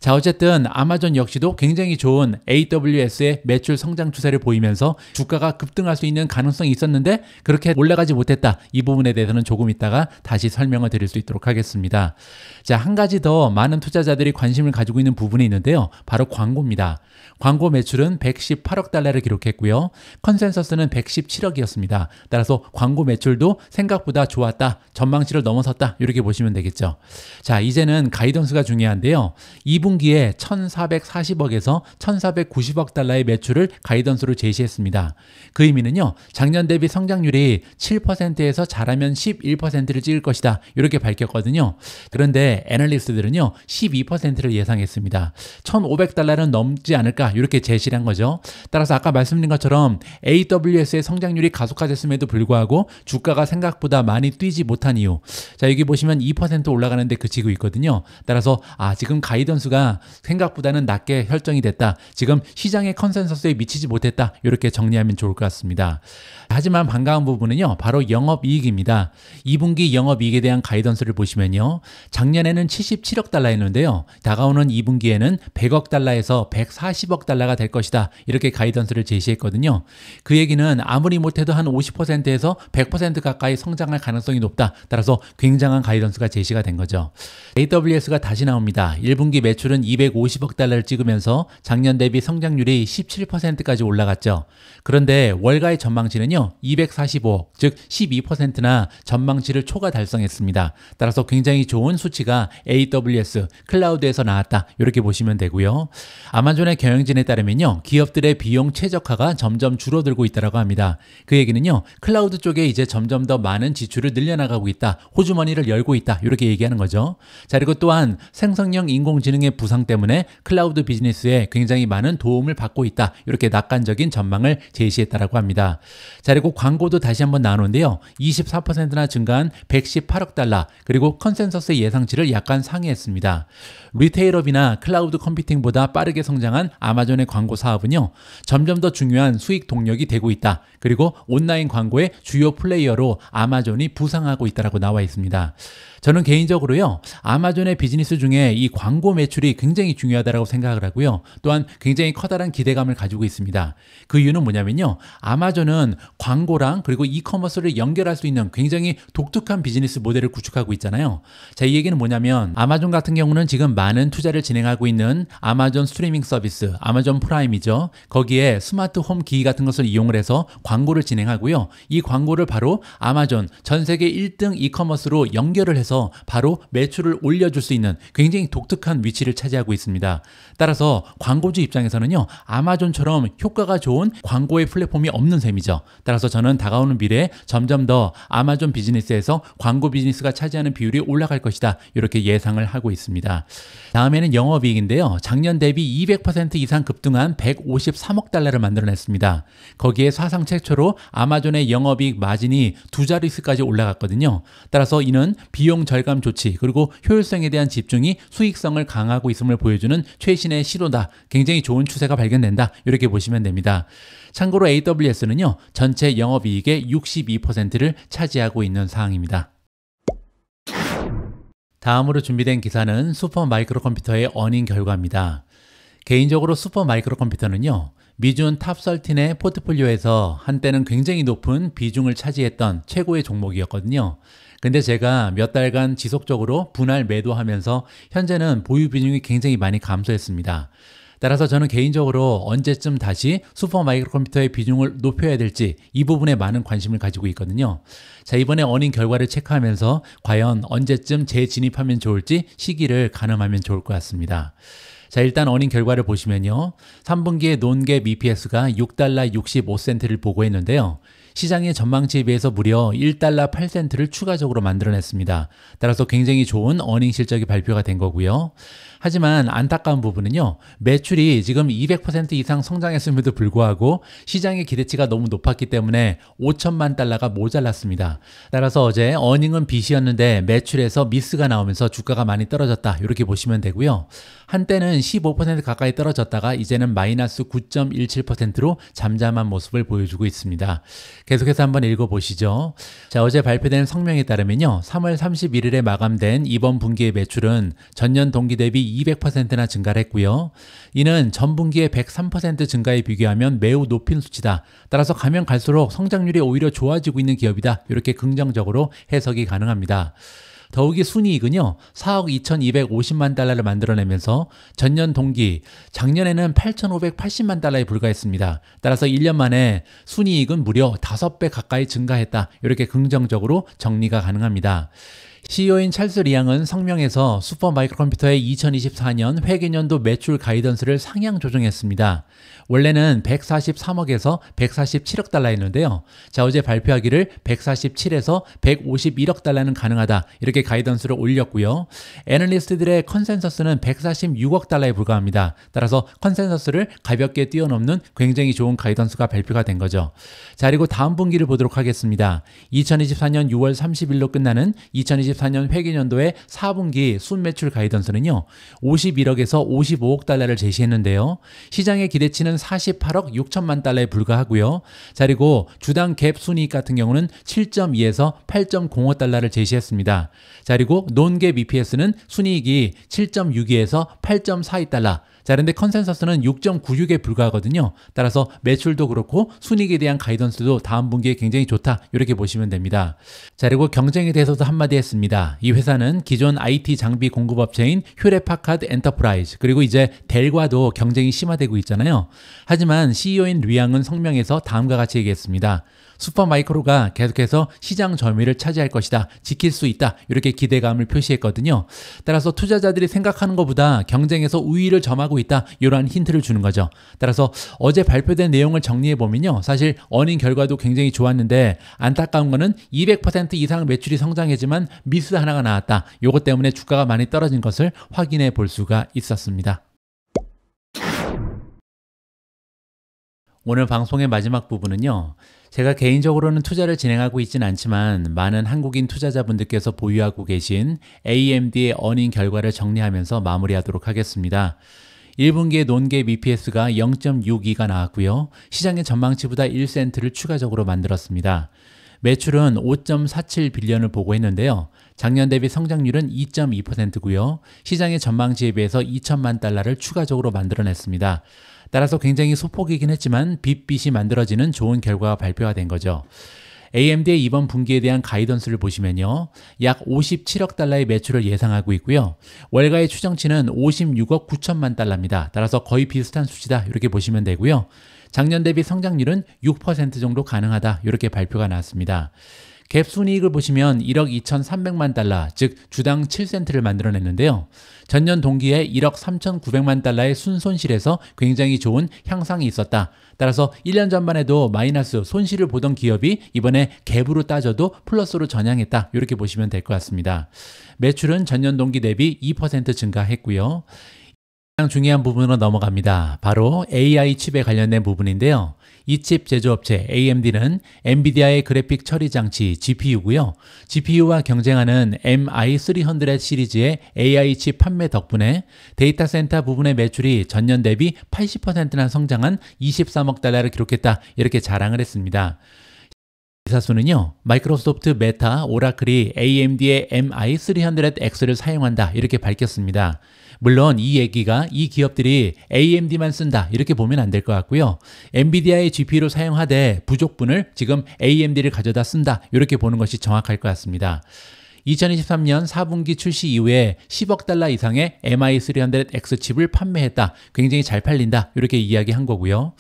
S1: 자, 어쨌든 아마존 역시도 굉장히 좋은 AWS의 매출 성장 추세를 보이면서 주가가 급등할 수 있는 가능성이 있었는데 그렇게 올라가지 못했다. 이 부분에 대해서는 조금 있다가 다시 설명을 드릴 수 있도록 하겠습니다. 자, 한 가지 더 많은 투자자들이 관심을 가지고 있는 부분이 있는데요. 바로 광고입니다. 광고 매출은 118억 달러를 기록했고요. 컨센서스는 117억이었습니다. 따라서 광고 매출도 생각보다 좋았다. 전망치를 넘어섰다. 이렇게 보시면 되겠죠. 자, 이제는 가이던스가 중요한데요. 2분기에 1,440억에서 1,490억 달러의 매출을 가이던스로 제시했습니다. 그 의미는요. 작년 대비 성장률이 7%에서 잘하면 11%를 찍을 것이다. 이렇게 밝혔거든요. 그런데 애널리스트들은요. 12%를 예상했습니다. 1,500달러는 넘지 않을까 이렇게 제시를 한 거죠. 따라서 아까 말씀드린 것처럼 AWS의 성장률이 가속화됐음에도 불구하고 주가가 생각보다 많이 뛰지 못한 이유. 자, 여기 보시면 2% 올라가는데 그치고 있거든요. 따라서 지금 가이던스가 생각보다는 낮게 설정이 됐다. 지금 시장의 컨센서스에 미치지 못했다. 이렇게 정리하면 좋을 것 같습니다. 하지만 반가운 부분은요. 바로 영업이익입니다. 2분기 영업이익에 대한 가이던스를 보시면요. 작년에는 77억 달러였는데요. 다가오는 2분기에는 100억 달러에서 140억 달러가 될 것이다. 이렇게 가이던스를 제시했거든요. 그 얘기는 아무리 못해도 한 50%에서 100% 가까이 성장할 가능성이 높다. 따라서 굉장한 가이던스가 제시가 된 거죠. AWS가 다시 나옵니다. 1분기 매출은 250억 달러를 찍으면서 작년 대비 성장률이 17%까지 올라갔죠. 그런데 월가의 전망치는요. 245억, 즉 12%나 전망치를 초과 달성했습니다. 따라서 굉장히 좋은 수치가 AWS 클라우드에서 나왔다. 이렇게 보시면 되고요. 아마존의 경영진에 따르면요. 기업들의 비용 최적화가 점점 줄어들고 있다고 합니다. 그 얘기는요. 클라우드 쪽에 이제 점점 더 많은 지출을 늘려나가고 있다. 호주머니를 열고 있다. 이렇게 얘기하는 거죠. 자, 그리고 또한 생성형 인공지능의 부상 때문에 클라우드 비즈니스에 굉장히 많은 도움을 받고 있다. 이렇게 낙관적인 전망을 제시했다고 합니다. 자, 그리고 광고도 다시 한번 나누는데요. 24%나 증가한 118억 달러, 그리고 컨센서스 예상치를 약간 상회했습니다. 리테일업이나 클라우드 컴퓨팅보다 빠르게 성장한 아마존의 광고 사업은요. 점점 더 중요한 수익 동력이 되고 있다. 그리고 온라인 광고의 주요 플레이어로 아마존이 부상하고 있다고 나와 있습니다. 저는 개인적으로요. 아마존의 비즈니스 중에 이 광고 매출이 굉장히 중요하다고 생각을 하고요. 또한 굉장히 커다란 기대감을 가지고 있습니다. 그 이유는 뭐냐면요. 아마존은 광고랑 그리고 이커머스를 연결할 수 있는 굉장히 독특한 비즈니스 모델을 구축하고 있잖아요. 자, 이 얘기는 뭐냐면 아마존 같은 경우는 지금 많은 투자를 진행하고 있는 아마존 스트리밍 서비스, 아마존 프라임이죠. 거기에 스마트 홈 기기 같은 것을 이용을 해서 광고를 진행하고요. 이 광고를 바로 아마존 전 세계 1등 이커머스로 연결을 해서 바로 매출을 올려줄 수 있는 굉장히 독특한 위치를 차지하고 있습니다. 따라서 광고주 입장에서는요. 아마존처럼 효과가 좋은 광고의 플랫폼이 없는 셈이죠. 따라서 저는 다가오는 미래에 점점 더 아마존 비즈니스에서 광고 비즈니스가 차지하는 비율이 올라갈 것이다. 이렇게 예상을 하고 있습니다. 다음에는 영업이익인데요. 작년 대비 200% 이상 급등한 153억 달러를 만들어냈습니다. 거기에 사상 최초로 아마존의 영업이익 마진이 두 자릿수까지 올라갔거든요. 따라서 이는 비용 절감 조치 그리고 효율성에 대한 집중이 수익성을 강화하고 있음을 보여주는 최신의 시도다. 굉장히 좋은 추세가 발견된다. 이렇게 보시면 됩니다. 참고로 AWS는요. 전체 영업이익의 62%를 차지하고 있는 사항입니다. 다음으로 준비된 기사는 슈퍼마이크로컴퓨터의 어닝 결과입니다. 개인적으로 슈퍼마이크로컴퓨터는요. 미준 탑13의 포트폴리오에서 한때는 굉장히 높은 비중을 차지했던 최고의 종목이었거든요. 근데 제가 몇 달간 지속적으로 분할 매도하면서 현재는 보유 비중이 굉장히 많이 감소했습니다. 따라서 저는 개인적으로 언제쯤 다시 슈퍼마이크로컴퓨터의 비중을 높여야 될지 이 부분에 많은 관심을 가지고 있거든요. 자, 이번에 어닝 결과를 체크하면서 과연 언제쯤 재진입하면 좋을지 시기를 가늠하면 좋을 것 같습니다. 자, 일단 어닝 결과를 보시면요. 3분기에 논갭 EPS가 6달러 65센트를 보고했는데요. 시장의 전망치에 비해서 무려 1달러 8센트를 추가적으로 만들어냈습니다. 따라서 굉장히 좋은 어닝 실적이 발표가 된 거고요. 하지만 안타까운 부분은요. 매출이 지금 200% 이상 성장했음에도 불구하고 시장의 기대치가 너무 높았기 때문에 5천만 달러가 모자랐습니다. 따라서 어제 어닝은 빗이었는데 매출에서 미스가 나오면서 주가가 많이 떨어졌다. 이렇게 보시면 되고요. 한때는 15% 가까이 떨어졌다가 이제는 마이너스 9.17%로 잠잠한 모습을 보여주고 있습니다. 계속해서 한번 읽어보시죠. 자, 어제 발표된 성명에 따르면요. 3월 31일에 마감된 이번 분기의 매출은 전년 동기 대비 200%나 증가를 했고요. 이는 전 분기의 103% 증가에 비교하면 매우 높은 수치다. 따라서 가면 갈수록 성장률이 오히려 좋아지고 있는 기업이다. 이렇게 긍정적으로 해석이 가능합니다. 더욱이 순이익은요 4억 2250만 달러를 만들어내면서 전년 동기 작년에는 8580만 달러에 불과했습니다. 따라서 1년 만에 순이익은 무려 5배 가까이 증가했다. 이렇게 긍정적으로 정리가 가능합니다. CEO인 찰스 리앙은 성명에서 슈퍼마이크로컴퓨터의 2024년 회계연도 매출 가이던스를 상향 조정했습니다. 원래는 143억에서 147억 달러였는데요. 자, 어제 발표하기를 147에서 151억 달러는 가능하다. 이렇게 가이던스를 올렸고요. 애널리스트들의 컨센서스는 146억 달러에 불과합니다. 따라서 컨센서스를 가볍게 뛰어넘는 굉장히 좋은 가이던스가 발표가 된 거죠. 자, 그리고 다음 분기를 보도록 하겠습니다. 2024년 6월 30일로 끝나는 2024년 회계연도의 4분기 순매출 가이던스는요. 51억에서 55억 달러를 제시했는데요. 시장의 기대치는 48억 6천만 달러에 불과하고요. 자, 그리고 주당 갭 순이익 같은 경우는 7.2에서 8.05 달러를 제시했습니다. 자, 그리고 논갭 EPS는 순이익이 7.62에서 8.42 달러. 자, 그런데 컨센서스는 6.96에 불과하거든요. 따라서 매출도 그렇고 순이익에 대한 가이던스도 다음 분기에 굉장히 좋다. 이렇게 보시면 됩니다. 자, 그리고 경쟁에 대해서도 한마디 했습니다. 이 회사는 기존 IT 장비 공급업체인 휴레파카드 엔터프라이즈 그리고 이제 델과도 경쟁이 심화되고 있잖아요. 하지만 CEO인 리앙은 성명에서 다음과 같이 얘기했습니다. 슈퍼마이크로가 계속해서 시장 점유율을 차지할 것이다. 지킬 수 있다. 이렇게 기대감을 표시했거든요. 따라서 투자자들이 생각하는 것보다 경쟁에서 우위를 점하고 있다. 이러한 힌트를 주는 거죠. 따라서 어제 발표된 내용을 정리해 보면요. 사실 어닝 결과도 굉장히 좋았는데 안타까운 거는 200% 이상 매출이 성장했지만 미스 하나가 나왔다. 이것 때문에 주가가 많이 떨어진 것을 확인해 볼 수가 있었습니다. 오늘 방송의 마지막 부분은요. 제가 개인적으로는 투자를 진행하고 있지는 않지만 많은 한국인 투자자분들께서 보유하고 계신 AMD의 어닝 결과를 정리하면서 마무리하도록 하겠습니다. 1분기의 논갭 EPS가 0.62가 나왔고요. 시장의 전망치보다 1센트를 추가적으로 만들었습니다. 매출은 5.47 빌리언을 보고했는데요. 작년 대비 성장률은 2.2%고요. 시장의 전망치에 비해서 2천만 달러를 추가적으로 만들어냈습니다. 따라서 굉장히 소폭이긴 했지만 빚이 만들어지는 좋은 결과가 발표가 된 거죠. AMD의 이번 분기에 대한 가이던스를 보시면요. 약 57억 달러의 매출을 예상하고 있고요. 월가의 추정치는 56억 9천만 달러입니다. 따라서 거의 비슷한 수치다. 이렇게 보시면 되고요. 작년 대비 성장률은 6% 정도 가능하다. 이렇게 발표가 나왔습니다. 갭 순이익을 보시면 1억 2,300만 달러, 즉 주당 7센트를 만들어냈는데요. 전년 동기에 1억 3,900만 달러의 순손실에서 굉장히 좋은 향상이 있었다. 따라서 1년 전만 해도 마이너스 손실을 보던 기업이 이번에 갭으로 따져도 플러스로 전향했다. 이렇게 보시면 될 것 같습니다. 매출은 전년 동기 대비 2% 증가했고요. 가장 중요한 부분으로 넘어갑니다. 바로 AI 칩에 관련된 부분인데요. 이 칩 제조업체 AMD는 엔비디아의 그래픽 처리 장치 GPU고요. GPU와 경쟁하는 MI300 시리즈의 AI 칩 판매 덕분에 데이터 센터 부분의 매출이 전년 대비 80%나 성장한 23억 달러를 기록했다. 이렇게 자랑을 했습니다. 기사수는요. 마이크로소프트, 메타, 오라클이 AMD의 MI300X를 사용한다. 이렇게 밝혔습니다. 물론 이 얘기가 이 기업들이 AMD만 쓴다 이렇게 보면 안 될 것 같고요. 엔비디아의 GPU를 사용하되 부족분을 지금 AMD를 가져다 쓴다 이렇게 보는 것이 정확할 것 같습니다. 2023년 4분기 출시 이후에 10억 달러 이상의 MI300X 칩을 판매했다. 굉장히 잘 팔린다 이렇게 이야기한 거고요.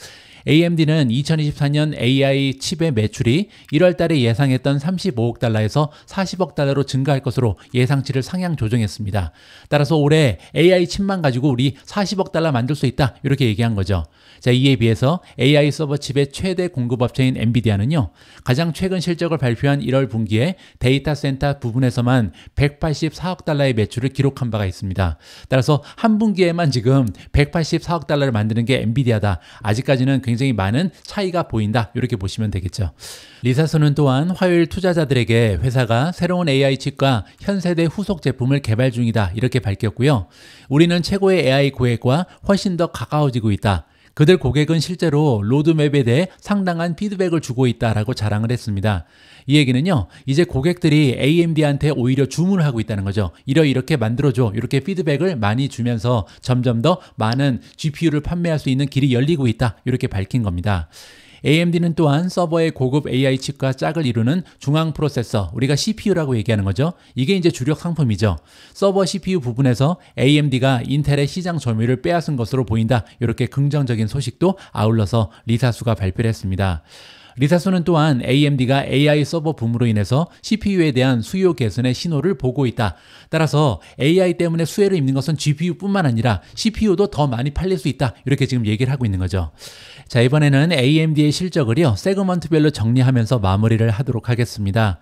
S1: AMD는 2024년 AI 칩의 매출이 1월 달에 예상했던 35억 달러에서 40억 달러로 증가할 것으로 예상치를 상향 조정했습니다. 따라서 올해 AI 칩만 가지고 우리 40억 달러 만들 수 있다 이렇게 얘기한 거죠. 자, 이에 비해서 AI 서버 칩의 최대 공급업체인 엔비디아는요. 가장 최근 실적을 발표한 1월 분기에 데이터 센터 부분에서만 184억 달러의 매출을 기록한 바가 있습니다. 따라서 한 분기에만 지금 184억 달러를 만드는 게 엔비디아다. 아직까지는 굉장히 많은 차이가 보인다. 이렇게 보시면 되겠죠. 리사스는 또한 화요일 투자자들에게 회사가 새로운 AI 칩과 현세대 후속 제품을 개발 중이다. 이렇게 밝혔고요. 우리는 최고의 AI 고객과 훨씬 더 가까워지고 있다. 그들 고객은 실제로 로드맵에 대해 상당한 피드백을 주고 있다라고 자랑을 했습니다. 이 얘기는요, 이제 고객들이 AMD한테 오히려 주문을 하고 있다는 거죠. 이렇게 만들어줘, 이렇게 피드백을 많이 주면서 점점 더 많은 GPU를 판매할 수 있는 길이 열리고 있다, 이렇게 밝힌 겁니다. AMD는 또한 서버의 고급 AI 칩과 짝을 이루는 중앙 프로세서, 우리가 CPU라고 얘기하는 거죠. 이게 이제 주력 상품이죠. 서버 CPU 부분에서 AMD가 인텔의 시장 점유율을 빼앗은 것으로 보인다, 이렇게 긍정적인 소식도 아울러서 리사수가 발표를 했습니다. 리사수는 또한 AMD가 AI 서버 붐으로 인해서 CPU에 대한 수요 개선의 신호를 보고 있다. 따라서 AI 때문에 수혜를 입는 것은 GPU뿐만 아니라 CPU도 더 많이 팔릴 수 있다. 이렇게 지금 얘기를 하고 있는 거죠. 자, 이번에는 AMD의 실적을요, 세그먼트별로 정리하면서 마무리를 하도록 하겠습니다.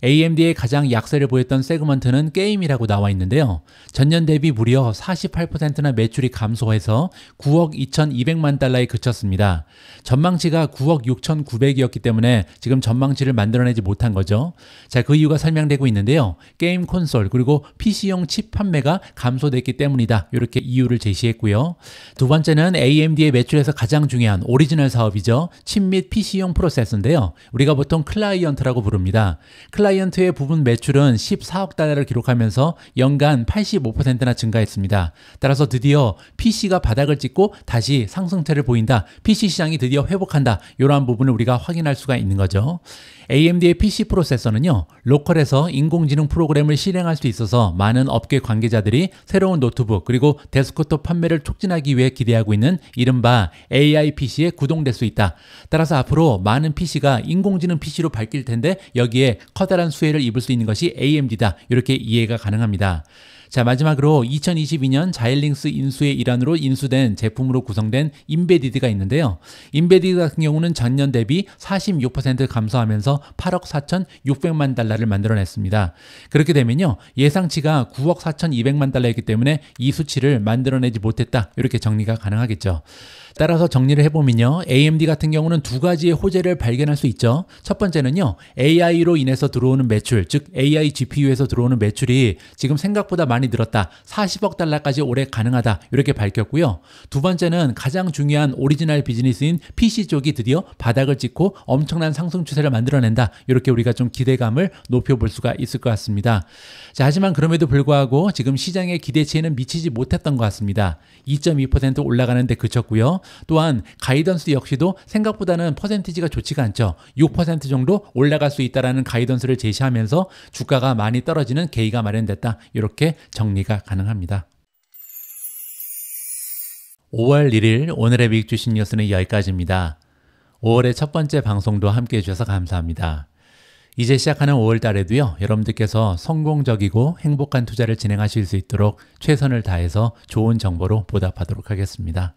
S1: AMD의 가장 약세를 보였던 세그먼트는 게임이라고 나와 있는데요. 전년 대비 무려 48%나 매출이 감소해서 9억 2,200만 달러에 그쳤습니다. 전망치가 9억 6,900이었기 때문에 지금 전망치를 만들어내지 못한 거죠. 자, 그 이유가 설명되고 있는데요. 게임 콘솔 그리고 PC용 칩 판매가 감소됐기 때문이다. 이렇게 이유를 제시했고요. 두 번째는 AMD의 매출에서 가장 중요한 오리지널 사업이죠. 칩 및 PC용 프로세서인데요. 우리가 보통 클라이언트라고 부릅니다. 클라이언트의 부분 매출은 14억 달러를 기록하면서 연간 85%나 증가했습니다. 따라서 드디어 PC가 바닥을 찍고 다시 상승세를 보인다. PC 시장이 드디어 회복한다. 이러한 부분을 우리가 확인할 수가 있는 거죠. AMD의 PC 프로세서는요, 로컬에서 인공지능 프로그램을 실행할 수 있어서 많은 업계 관계자들이 새로운 노트북 그리고 데스크톱 판매를 촉진하기 위해 기대하고 있는 이른바 AI PC에 구동될 수 있다. 따라서 앞으로 많은 PC가 인공지능 PC로 바뀔 텐데 여기에 커다란 수혜를 입을 수 있는 것이 AMD다. 이렇게 이해가 가능합니다. 자, 마지막으로 2022년 자일링스 인수의 일환으로 인수된 제품으로 구성된 인베디드가 있는데요. 인베디드 같은 경우는 전년 대비 46% 감소하면서 8억 4,600만 달러를 만들어냈습니다. 그렇게 되면요, 예상치가 9억 4,200만 달러이기 때문에 이 수치를 만들어내지 못했다. 이렇게 정리가 가능하겠죠. 따라서 정리를 해보면요, AMD 같은 경우는 두 가지의 호재를 발견할 수 있죠. 첫 번째는요, AI로 인해서 들어오는 매출, 즉 AI GPU에서 들어오는 매출이 지금 생각보다 많이 늘었다. 40억 달러까지 올해 가능하다. 이렇게 밝혔고요. 두 번째는 가장 중요한 오리지널 비즈니스인 PC 쪽이 드디어 바닥을 찍고 엄청난 상승 추세를 만들어낸다. 이렇게 우리가 좀 기대감을 높여볼 수가 있을 것 같습니다. 자, 하지만 그럼에도 불구하고 지금 시장의 기대치에는 미치지 못했던 것 같습니다. 2.2% 올라가는 데 그쳤고요. 또한 가이던스 역시도 생각보다는 퍼센티지가 좋지가 않죠. 6% 정도 올라갈 수 있다는 가이던스를 제시하면서 주가가 많이 떨어지는 계기가 마련됐다. 이렇게 정리가 가능합니다. 5월 1일 오늘의 미국 주식 뉴스는 여기까지입니다. 5월의 첫 번째 방송도 함께해 주셔서 감사합니다. 이제 시작하는 5월 달에도요, 여러분들께서 성공적이고 행복한 투자를 진행하실 수 있도록 최선을 다해서 좋은 정보로 보답하도록 하겠습니다.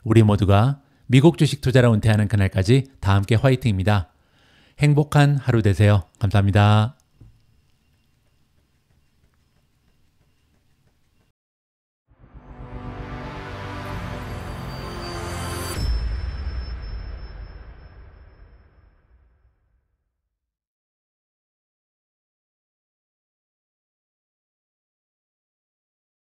S1: 우리 모두가 미국 주식 투자로 은퇴하는 그날까지 다 함께 화이팅입니다. 행복한 하루 되세요. 감사합니다.